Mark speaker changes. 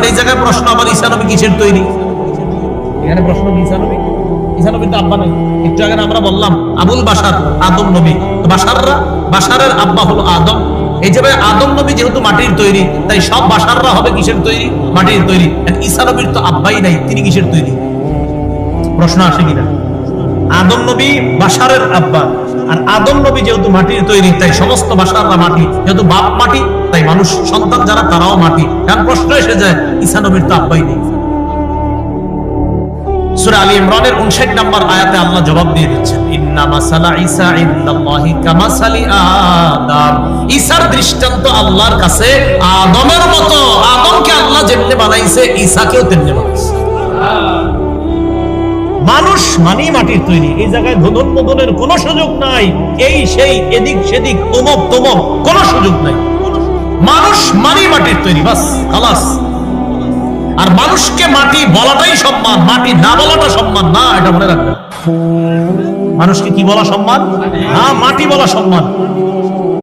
Speaker 1: কারণ এই জায়গায় প্রশ্ন আবার ঈসা নবী কিসের তৈরি? এখানে প্রশ্ন কি ঈসা নবী? ঈসা নবীর তো আব্বা নাই। একটু আগে আমরা বললাম আবুল বাশার আদম নবী, তো বাশারের আব্বা হলো আদম। এই যে ভাই আদম নবী যেহেতু মাটির তৈরি, তাই সব বাশাররা হবে কিসের তৈরি? মাটির তৈরি। ঈসা নবীর তো আব্বাই নাই, তিনি কিসের তৈরি? প্রশ্ন আসে কিনা? আদম নবী বাশারের আব্বা, আর আদম নবী যেহেতু মাটির তৈরি, তাই সমস্ত বাশাররা মাটি। যেহেতু বাপ মাটি, তাই মানুষ সন্তান যারা তারাও মাটি। কারণ প্রশ্ন এসে যায় ঈসা নবীর তো আব্বাই নেই। সূরা আলী ইমরানের 59 নম্বর আয়াতে আল্লাহ জবাব দিয়ে দিচ্ছেন, ইন্না মাসালা ঈসা ইনদাল্লাহি কামাসালি আদম। ঈসার দৃষ্টান্ত আল্লাহর কাছে আদমের মতো। আদমকে আল্লাহ যেমনি বানাইছে, ঈসাকেও তেমনি বানাইছে। মানুষ মানেই মাটির তৈরি। এই জায়গায় ধোদনের কোনো সুযোগ নাই, এই সেই এদিক সেদিক অমুক তমুক কোনো সুযোগ নাই। মানুষ মানেই মাটির তৈরি, বাস খালাস। আর মানুষকে মাটি বলাটাই সম্মান, মাটি না বলাটা সম্মান না, এটা মনে রাখবেন। মানুষকে কি বলা সম্মান? হ্যাঁ, মাটি বলা সম্মান।